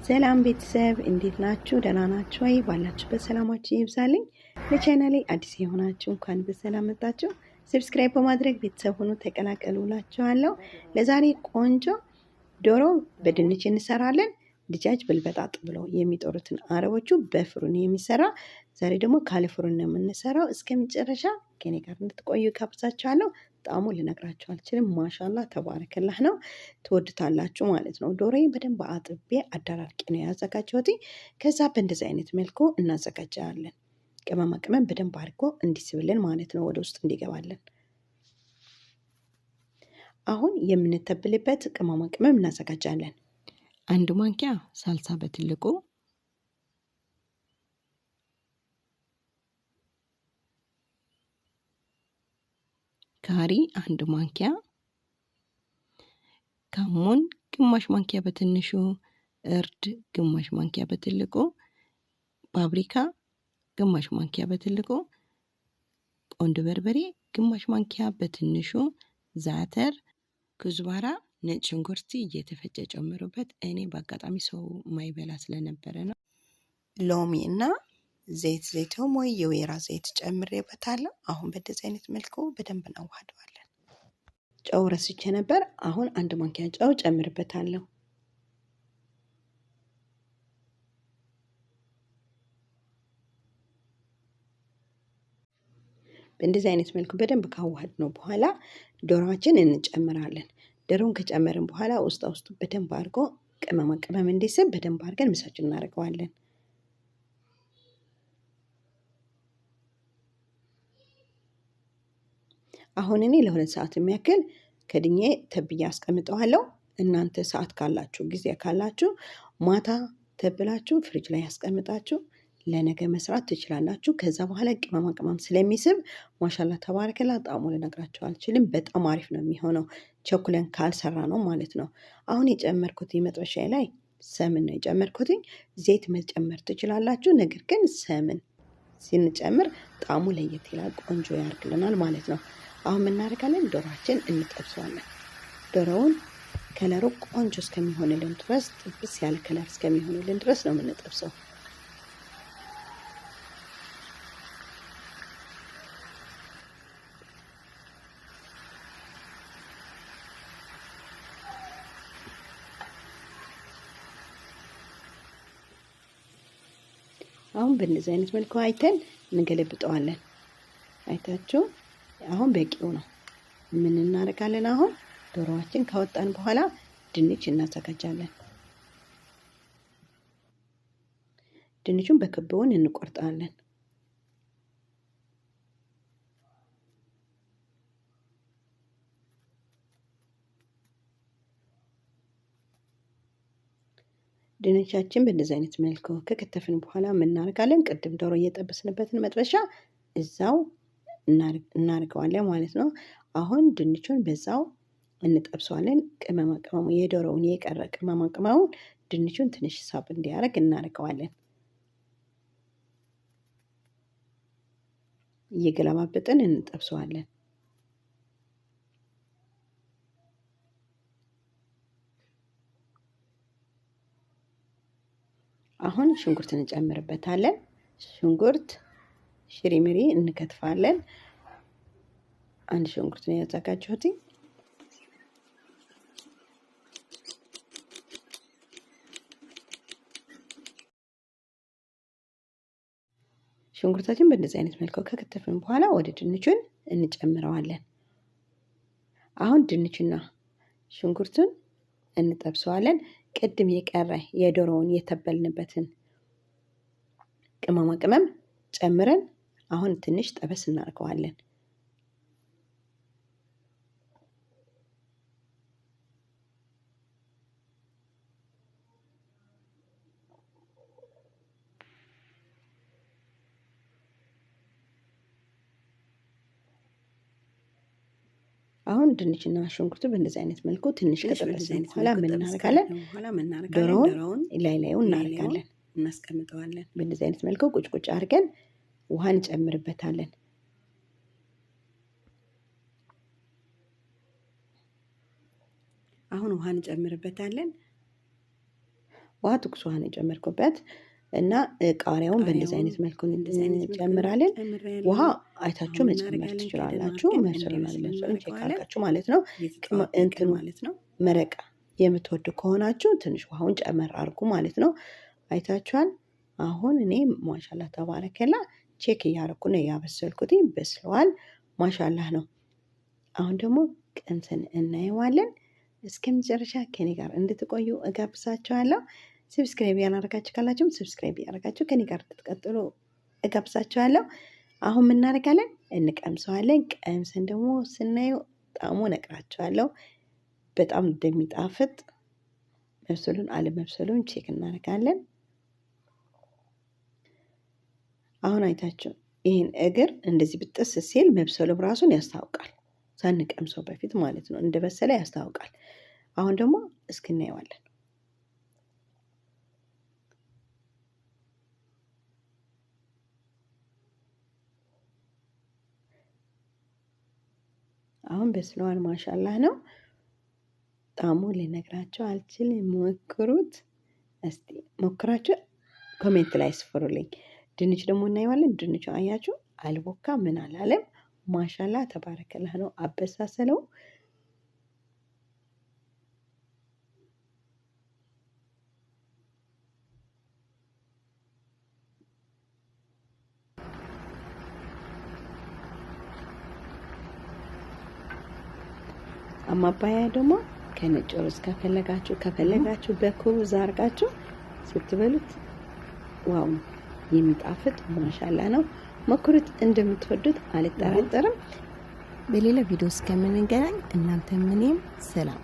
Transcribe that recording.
ሰላም ቤተሰብ እንዴት ናችሁ? ደህና ናችሁ ወይ? ባላችሁበት ሰላማችሁ ይብዛልኝ። ለቻናሌ አዲስ የሆናችሁ እንኳን በሰላም መጣችሁ። ሰብስክራይብ በማድረግ ቤተሰብ ሆኑ ተቀላቀሉላችኋለሁ። ለዛሬ ቆንጆ ዶሮ በድንች እንሰራለን። ድጃጅ በልበጣጥ ብለው የሚጠሩትን አረቦቹ በፍሩን የሚሰራ ዛሬ ደግሞ ካለ ፍሩን ነው የምንሰራው። እስከ መጨረሻ ከኔ ጋር እንድትቆዩ ጋብዛችኋለሁ። ጣዕሙ ልነግራችሁ አልችልም። ማሻአላህ ተባረከላህ ነው። ትወዱታላችሁ ማለት ነው። ዶሮዬን በደንብ አጥቤ አደራርቄ ነው ያዘጋጀሁት። ከዛ በእንደዚህ አይነት መልኩ እናዘጋጃለን። ቅመማ ቅመም በደንብ አድርጎ እንዲስብልን ማለት ነው፣ ወደ ውስጥ እንዲገባልን። አሁን የምንተብልበት ቅመማ ቅመም እናዘጋጃለን። 1 ማንኪያ ሳልሳ በትልቁ፣ ካሪ 1 ማንኪያ፣ ካሞን ግማሽ ማንኪያ በትንሹ፣ እርድ ግማሽ ማንኪያ በትልቁ፣ ፓፕሪካ ግማሽ ማንኪያ በትልቁ፣ ቆንጆ በርበሬ ግማሽ ማንኪያ በትንሹ፣ ዛተር፣ ኩዝባራ፣ ነጭ ሽንኩርት እየተፈጨ ጨምሩበት። እኔ በአጋጣሚ ሰው ማይበላ ስለነበረ ነው። ሎሚ እና ዘይቶም ወይ የወይራ ዘይት ጨምሬበታለሁ። አሁን በደዚህ አይነት መልኩ በደንብ እናዋህደዋለን። ጨው ረስቼ ነበር። አሁን 1 ማንኪያ ጨው ጨምርበታለሁ። በእንደዚህ አይነት መልኩ በደንብ ካዋህድ ነው በኋላ ዶሮዋችን እንጨምራለን። ዶሮውን ከጨመርን በኋላ ውስጡ በደንብ አድርጎ ቅመማ ቅመም እንዲስብ በደንብ አድርገን ምሳችን እናደርገዋለን። አሁን እኔ ለ2 ሰዓት የሚያክል ከድኜ ተብዬ አስቀምጠዋለሁ። እናንተ ሰዓት ካላችሁ ጊዜ ካላችሁ ማታ ተብላችሁ ፍሪጅ ላይ ያስቀምጣችሁ ለነገ መስራት ትችላላችሁ። ከዛ በኋላ ቅመማ ቅመም ስለሚስብ ማሻአላ ተባረከላ ጣዕሙ ልነግራችሁ አልችልም። በጣም አሪፍ ነው የሚሆነው ቸኩለን ካልሰራ ነው ማለት ነው። አሁን የጨመርኩት መጥበሻ ላይ ሰምን ነው የጨመርኩት። ዘይት መጨመር ትችላላችሁ፣ ነገር ግን ሰምን ስንጨምር ጣዕሙ ለየት ይላል፣ ቆንጆ ያርግልናል ማለት ነው። አሁን ምን እናደርጋለን? ዶሮአችን እንጠብሰዋለን። ዶሮውን ከለሩ ቆንጆ እስከሚሆንልን ድረስ ጥብስ ያለ ከለር እስከሚሆንልን ድረስ ነው የምንጠብሰው። አሁን በእንደዚህ አይነት መልኩ አይተን እንገለብጠዋለን። አይታችሁ አሁን በቂው ነው። ምን እናደርጋለን? አሁን ዶሮዋችን ካወጣን በኋላ ድንች እናዘጋጃለን። ድንቹን በክቡን እንቆርጣለን። ድንቻችን በእንደዚህ አይነት መልኩ ከከተፍን በኋላ ምን እናደርጋለን? ቅድም ዶሮ እየጠበስንበትን መጥበሻ እዛው እናደርገዋለን ማለት ነው። አሁን ድንቹን በዛው እንጠብሰዋለን። ቅመማ ቅመሙ የዶሮውን የቀረ ቅመማ ቅመሙን ድንቹን ትንሽ ሳብ እንዲያደርግ እናደርገዋለን። እየገለባበጥን እንጠብሰዋለን። አሁን ሽንኩርት እንጨምርበታለን። ሽንኩርት ሽሪሚሪ እንከትፋለን። 1 ሽንኩርት ነው ያዘጋጀሁት። ሽንኩርታችን በእንደዚህ አይነት መልኩ ከከተፍን በኋላ ወደ ድንቹን እንጨምረዋለን። አሁን ድንቹና ሽንኩርቱን እንጠብሰዋለን። ቅድም የቀረ የዶሮውን የተበልንበትን ቅመማ ቅመም ጨምረን አሁን ትንሽ ጠበስ እናደርገዋለን። አሁን ድንችና ሽንኩርቱ በእንደዚህ አይነት መልኩ ትንሽ ከጠበስን በኋላ ምን እናደርጋለን? ዶሮውን ላዩን እናደርጋለን፣ እናስቀምጠዋለን። በእንደዚህ አይነት መልኩ ቁጭ አድርገን ውሃ እንጨምርበታለን። አሁን ውሃ እንጨምርበታለን። ውሃ ትኩስ ውሃ ነው የጨመርኩበት እና ቃሪያውን በእንደዚህ አይነት መልኩ እንጨምራለን። ውሃ አይታችሁ መጨመር ትችላላችሁ። መብሰሉን አለመብሰሉን ቼክ አድርጋችሁ ማለት ነው። እንትን ማለት ነው መረቃ የምትወዱ ከሆናችሁ ትንሽ ውሃውን ጨመር አድርጉ ማለት ነው። አይታችኋል። አሁን እኔ ማሻላ ተባረከላ ቼክ እያደረኩ ነው ያበሰልኩት። በስለዋል። ማሻላህ ነው። አሁን ደግሞ ቀምሰን እናየዋለን። እስከ መጨረሻ ከኔ ጋር እንድትቆዩ እጋብዛችኋለሁ። ሰብስክራይብ ያላደረጋችሁ ካላችሁም ሰብስክራይብ ያደረጋችሁ ከኔ ጋር እንድትቀጥሉ እጋብዛችኋለሁ። አሁን ምን እናደርጋለን? እንቀምሰዋለን። ቀምሰን ደግሞ ስናየው ጣዕሙ እነግራችኋለሁ። በጣም እንደሚጣፍጥ መብሰሉን አለመብሰሉን ቼክ እናደርጋለን። አሁን አይታችሁ ይህን እግር እንደዚህ ብጥስ ሲል መብሰሉ ራሱን ያስታውቃል። ሳንቀምሰው በፊት ማለት ነው እንደበሰለ ያስታውቃል። አሁን ደግሞ እስክናየዋለን። አሁን በስለዋል። ማሻላህ ነው። ጣዕሙ ልነግራችሁ አልችልም። ሞክሩት እስቲ። ሞክራችሁ ኮሜንት ላይ ስፍሩልኝ። ድንች ደግሞ እናየዋለን። ድንቹ አያችሁ አልቦካ ምን አላለም። ማሻላህ ተባረከላህ ነው አበሳሰለው። አማባያ ደግሞ ከነጭ ሩዝ ከፈለጋችሁ በኩሩዝ አድርጋችሁ ስትበሉት ዋው የሚጣፍጥ ማሻላ ነው። ሞክሩት። እንደምትወዱት አልጠራጠርም። በሌላ ቪዲዮ እስከምንገናኝ እናንተም እኔም ሰላም።